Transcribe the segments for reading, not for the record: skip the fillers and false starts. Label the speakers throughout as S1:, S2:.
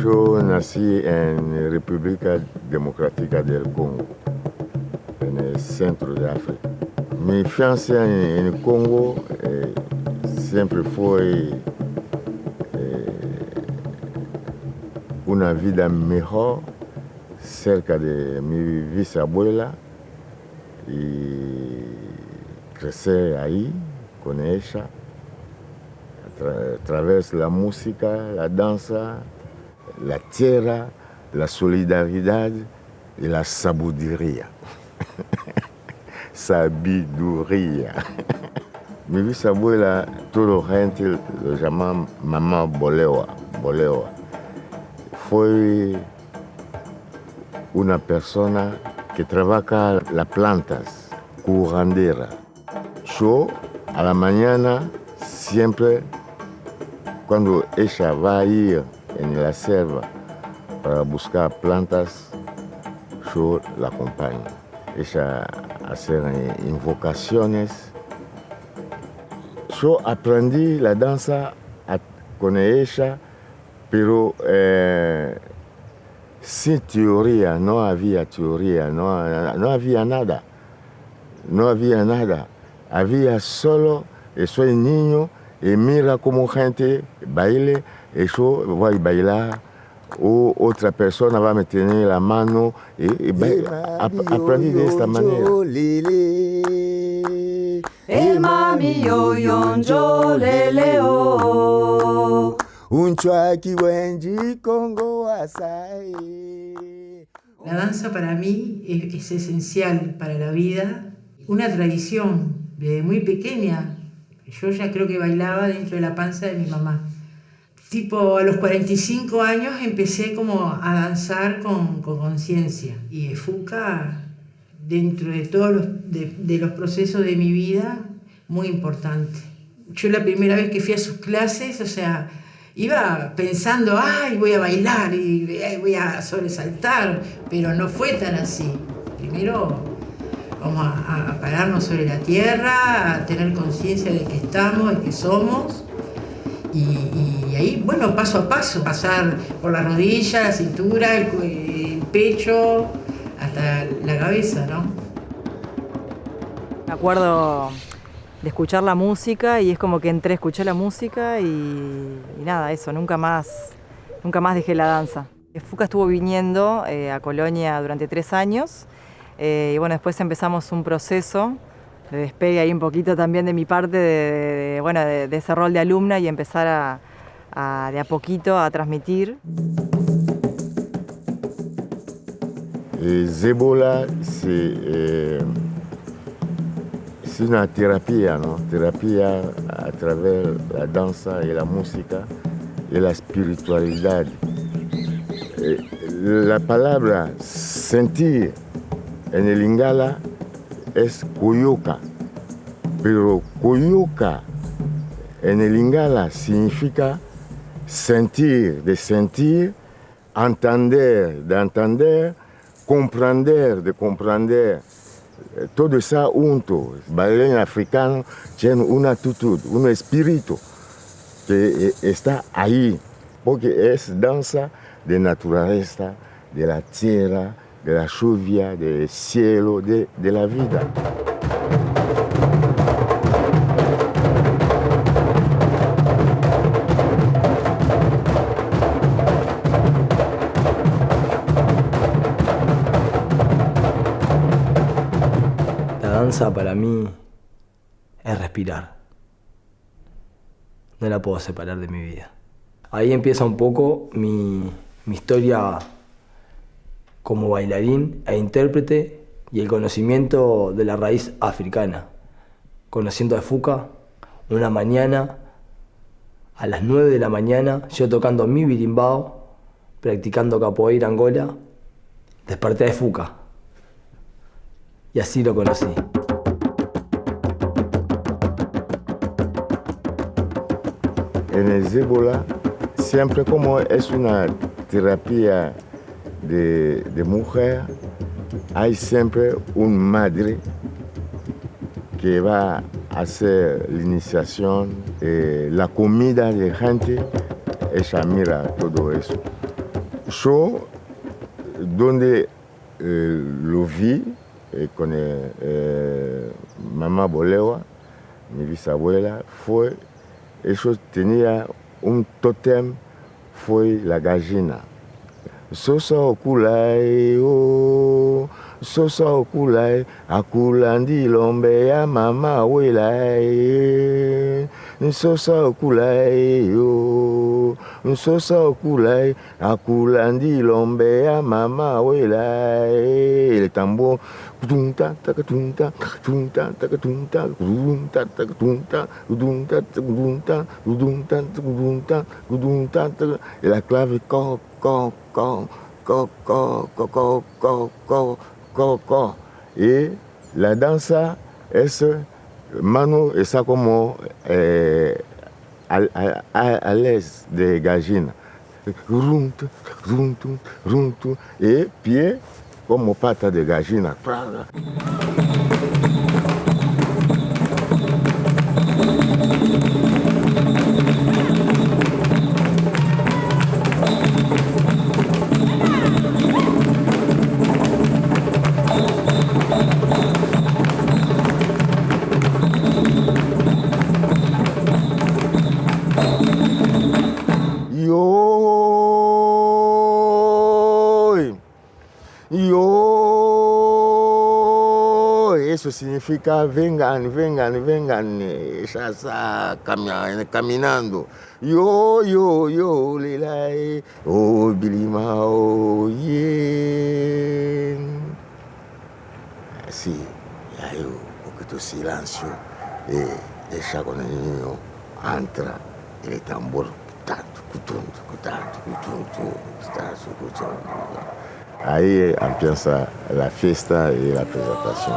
S1: Yo nací en República Democrática del Congo, en el centro de África. Mi infancia en el Congo siempre fue una vida mejor cerca de mi bisabuela y crecer ahí con ella a través de la música, la danza, la tierra, la solidaridad y la sabiduría. Sabiduría. Mi bisabuela, toda la gente lo llama mamá Bolewa. Fue una persona que trabaja las plantas, curandera. Yo, a la mañana, siempre, cuando ella va a ir en la selva para buscar plantas, yo la acompaño. Ella hace invocaciones. Yo aprendí la danza con ella, pero sin teoría, no había teoría, no había nada. No había nada. Había solo, soy niño y mira cómo gente baile, y yo voy a bailar, o otra persona va a meter la mano y aprendí de esta manera.
S2: La danza para mí es esencial para la vida, una tradición desde muy pequeña. Yo ya creo que bailaba dentro de la panza de mi mamá. Tipo, a los 45 años empecé como a danzar con conciencia. Y Fuka, dentro de todos los procesos de mi vida, muy importante. Yo la primera vez que fui a sus clases, o sea, iba pensando, ay, voy a bailar y voy a sobresaltar, pero no fue tan así. Primero vamos a pararnos sobre la tierra, a tener conciencia de que estamos, de que somos, y ahí, bueno, paso a paso, pasar por la rodilla, la cintura, el pecho, hasta la cabeza, ¿no?
S3: Me acuerdo de escuchar la música y es como que entré, escuché la música y nada, eso, nunca más dejé la danza. Fuka estuvo viniendo a Colonia durante 3 años y bueno, después empezamos un proceso de despegue ahí un poquito también de mi parte de ese rol de alumna y empezar de a poquito a transmitir.
S1: Zebola, c'est una terapia, ¿no? Terapia a través de la danza y la música y la espiritualidad. La palabra sentir en el Lingala es Koyoka, pero Koyoka en el Lingala significa sentir, de sentir, entender, de entender, comprender, de comprender. Todo eso junto. El bailarín africano tiene una actitud, un espíritu que está ahí, porque es danza de naturaleza, de la tierra, de la lluvia, del cielo, de la vida.
S4: La danza para mí es respirar. No la puedo separar de mi vida. Ahí empieza un poco mi historia como bailarín e intérprete y el conocimiento de la raíz africana. Conociendo a Fuka, una mañana, a las 9 de la mañana, yo tocando mi birimbao, practicando capoeira Angola, desperté a Fuka. Y así lo conocí.
S1: En el Zebola, siempre como es una terapia de mujer, hay siempre una madre que va a hacer la iniciación, la comida de gente, ella mira todo eso. Yo, donde lo vi con mamá Bolewa, mi bisabuela, fue, ellos tenían un tótem, fue la gallina. Sosa okulai, oh, sosa okulai, akulandi lombe ya mama welai. Sosa okulai, oh, sosa okulai, akulandi lombe ya mama welai. El tambor, tunta, tacatunta, tunta, tacatunta, tunta, tacatunta, tunta, tacatunta, tunta, tacatunta, tunta, y la clave co. Y la danza es mano está como a l'aise de gallina. Y pie como pata de gallina. Eso significa vengan, ya está caminando. Yo, lilai, oh, bilimao, yeah. Sí, hay un poquito de silencio. Ella con el niño entra el tambor, ahí empieza la fiesta y la presentación.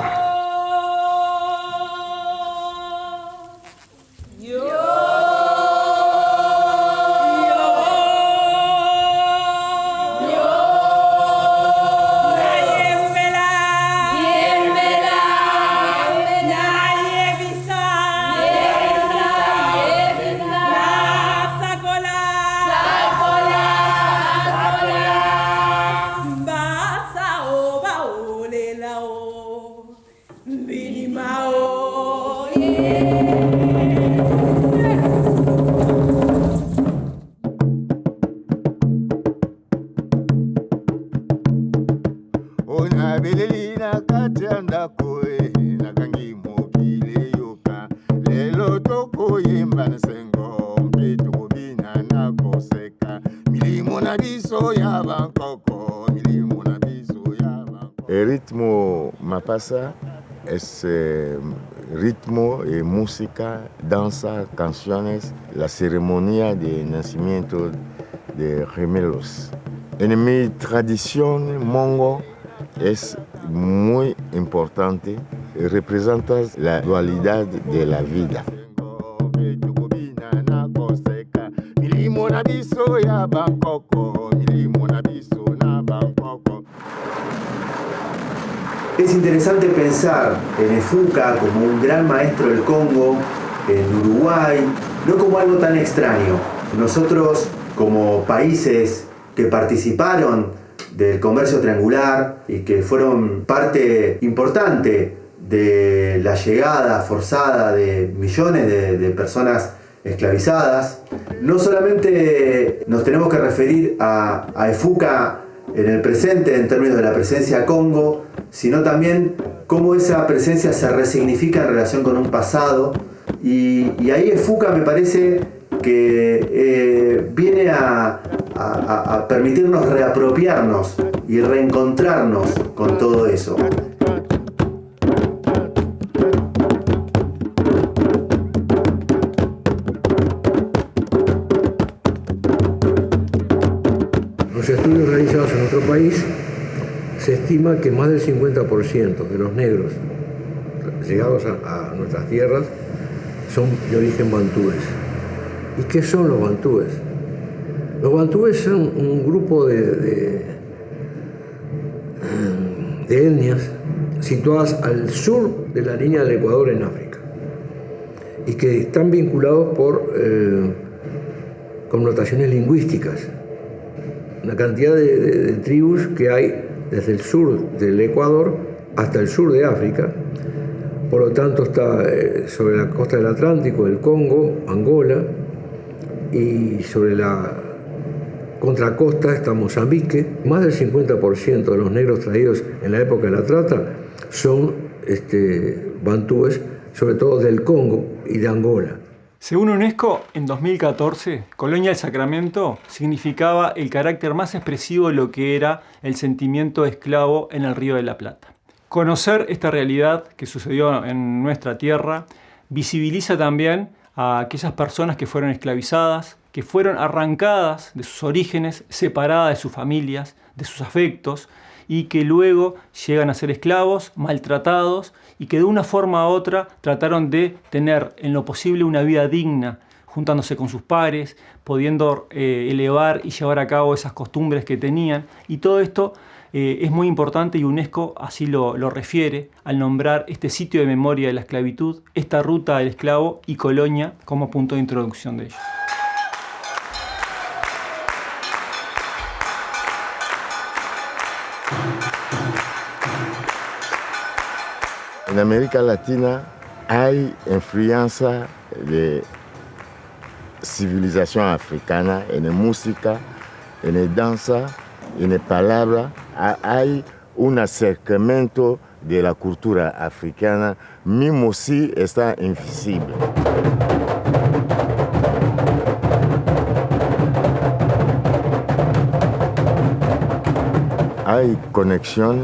S1: El ritmo mapasa es ritmo y música, danza, canciones, la ceremonia de nacimiento de gemelos. En mi tradición mongo es muy importante, representa la dualidad de la vida.
S5: Es interesante pensar en Efuca como un gran maestro del Congo, en Uruguay, no como algo tan extraño. Nosotros, como países que participaron del comercio triangular y que fueron parte importante de la llegada forzada de millones de personas esclavizadas, no solamente nos tenemos que referir a Efuca en el presente en términos de la presencia Congo, sino también cómo esa presencia se resignifica en relación con un pasado. Y ahí Efuca me parece que viene a permitirnos reapropiarnos y reencontrarnos con todo eso.
S6: Los estudios realizados en nuestro país se estima que más del 50% de los negros llegados a nuestras tierras son de origen bantúes. ¿Y qué son los bantúes? Los bantúes son un grupo de etnias situadas al sur de la línea del Ecuador en África y que están vinculados por connotaciones lingüísticas una cantidad de tribus que hay desde el sur del Ecuador hasta el sur de África. Por lo tanto, está sobre la costa del Atlántico, el Congo, Angola, y sobre la contracosta está Mozambique. Más del 50% de los negros traídos en la época de la trata son bantúes, sobre todo del Congo y de Angola.
S7: Según UNESCO, en 2014, Colonia del Sacramento significaba el carácter más expresivo de lo que era el sentimiento esclavo en el Río de la Plata. Conocer esta realidad que sucedió en nuestra tierra visibiliza también a aquellas personas que fueron esclavizadas, que fueron arrancadas de sus orígenes, separadas de sus familias, de sus afectos, y que luego llegan a ser esclavos, maltratados, y que de una forma u otra trataron de tener en lo posible una vida digna, juntándose con sus pares, pudiendo elevar y llevar a cabo esas costumbres que tenían. Y todo esto es muy importante, y UNESCO así lo refiere al nombrar este sitio de memoria de la esclavitud, esta ruta del esclavo y Colonia como punto de introducción de ello.
S1: En América Latina hay influencia de civilización africana en la música, en la danza, en la palabra. Hay un acercamiento de la cultura africana, mismo si está invisible. Hay conexión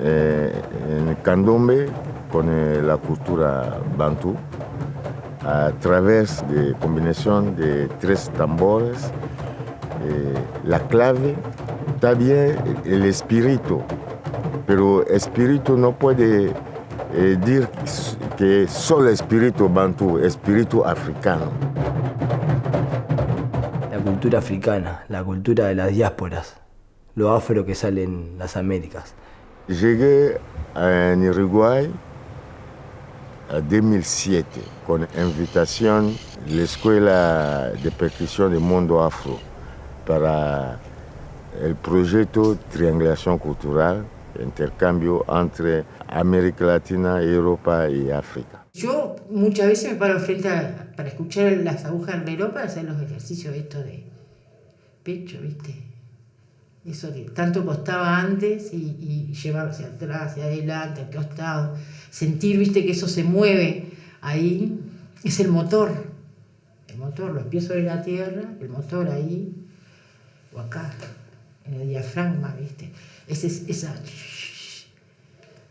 S1: en el candombe con la cultura bantú a través de combinación de 3 tambores. La clave también el espíritu, pero espíritu no puede decir que solo espíritu bantú, espíritu africano.
S4: La cultura africana, la cultura de las diásporas, lo afro que sale en las Américas.
S1: Llegué en Uruguay en 2007 con invitación de la Escuela de Percusión del Mundo Afro para el proyecto Triangulación Cultural, intercambio entre América Latina, Europa y África.
S2: Yo muchas veces me paro frente para escuchar las agujas del reloj para hacer los ejercicios estos de pecho, ¿viste? Eso que tanto costaba antes y llevar hacia atrás, hacia adelante, al costado. Sentir, viste, que eso se mueve ahí. Es el motor. El motor, los pies sobre la tierra, el motor ahí o acá, en el diafragma, viste. Esa...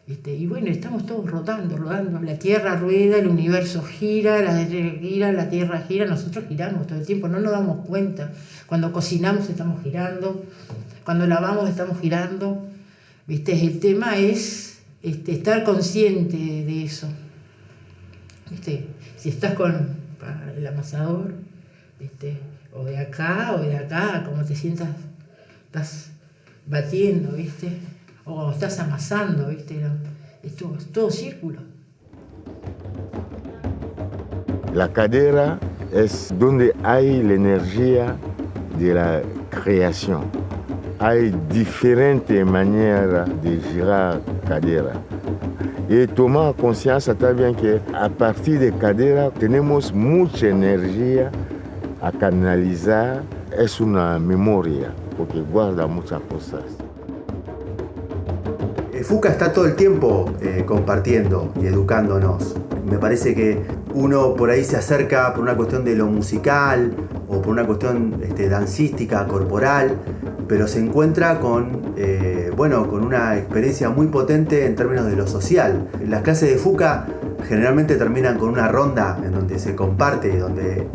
S2: ¿Viste? Y bueno, estamos todos rodando. La tierra rueda, el universo gira, la tierra gira, nosotros giramos todo el tiempo, no nos damos cuenta. Cuando cocinamos estamos girando, cuando lavamos estamos girando. ¿Viste? El tema es estar consciente de eso. ¿Viste? Si estás con el amasador, ¿viste? o de acá, como te sientas, estás batiendo, ¿viste? O estás amasando, ¿viste? Es todo círculo.
S1: La cadera es donde hay la energía de la creación. Hay diferentes maneras de girar cadera. Y tomar conciencia también que a partir de cadera tenemos mucha energía a canalizar. Es una memoria, porque guarda muchas cosas.
S5: Fuka está todo el tiempo compartiendo y educándonos. Me parece que uno por ahí se acerca por una cuestión de lo musical o por una cuestión dancística, corporal, pero se encuentra con una experiencia muy potente en términos de lo social. Las clases de Fuka generalmente terminan con una ronda en donde se comparte, donde,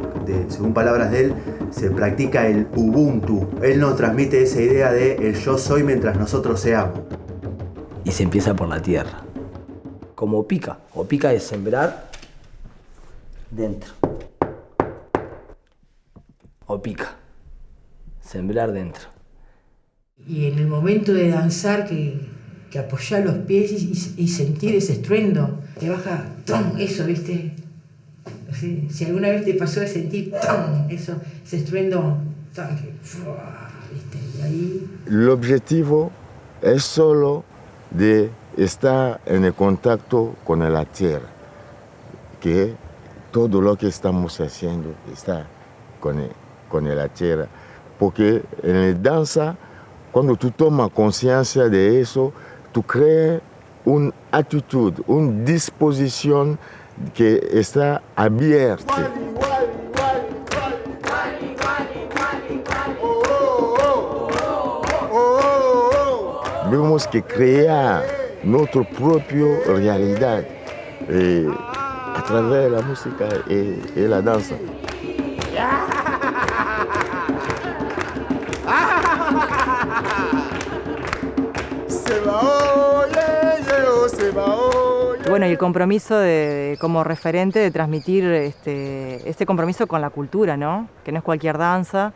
S5: según palabras de él, se practica el Ubuntu. Él nos transmite esa idea de el yo soy mientras nosotros seamos.
S4: Y se empieza por la tierra. Como pica. O pica es sembrar dentro. O pica. Sembrar dentro.
S2: Y en el momento de danzar que apoyar los pies y sentir ese estruendo, te baja, ¡tom! Eso, ¿viste? Si alguna vez te pasó de sentir, ¡tom! Eso, ese estruendo tanque, ¡fua! ¿Viste? Y ahí
S1: El objetivo es solo de estar en el contacto con la tierra, que todo lo que estamos haciendo está con la tierra. Porque en la danza, cuando tú tomas conciencia de eso, tú creas una actitud, una disposición que está abierta. Tenemos que crear nuestra propia realidad a través de la música y la danza.
S3: Bueno, y el compromiso como referente de transmitir este compromiso con la cultura, ¿no? Que no es cualquier danza,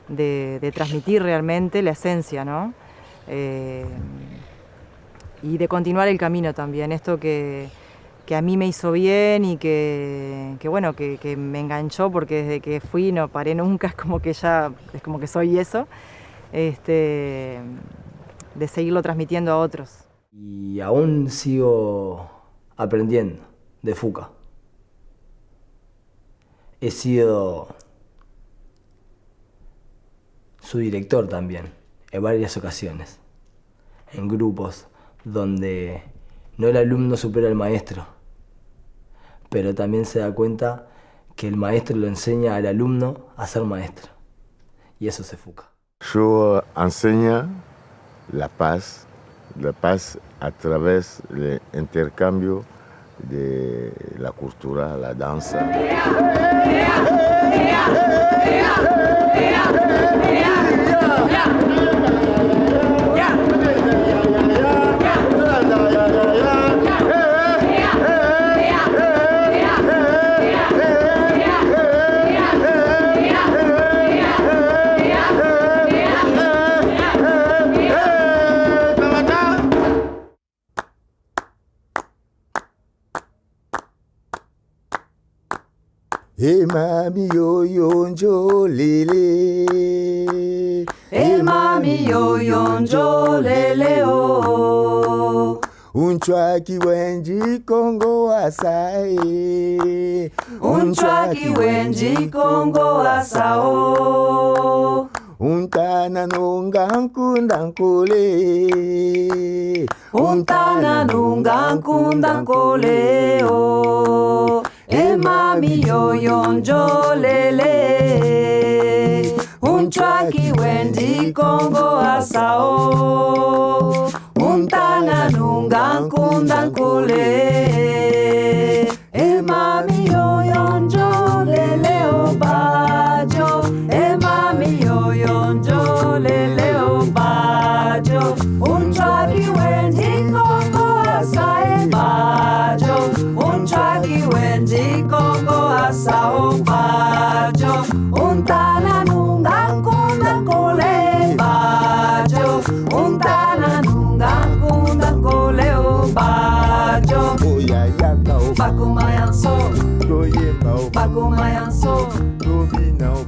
S3: de transmitir realmente la esencia, ¿no? Y de continuar el camino también, esto que a mí me hizo bien y que me enganchó, porque desde que fui no paré nunca, es como que soy eso, de seguirlo transmitiendo a otros.
S4: Y aún sigo aprendiendo de Fuka. He sido su director también, en varias ocasiones, en grupos donde no el alumno supera al maestro, pero también se da cuenta que el maestro lo enseña al alumno a ser maestro, y eso es Fuka.
S1: Yo enseño la paz a través del intercambio de la cultura, la danza. Hey mami yo yonjo lele.
S8: Hey mami yo yonjo lele oh.
S1: Unchwaki wenji Kongo asai.
S8: Unchwaki wenji Kongo asao.
S1: Untana nungankundankule.
S8: Untana nungankundankule oh. E mami yo yonjo lele. Unchwaki wendi Kongo asao. Untana nungankundankule. E mami yo yonjo lele o bajo. E mami yo yonjo lele o bajo. Unchwaki wendi Kongo asao bajo. Unchwaki wendi Kongo asao bajo. Untana nungankundankule bajo. Untana nungankundankule o bajo. Bakumayanso, bakumayanso,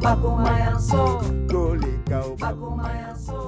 S8: bakumayanso, bakumayanso.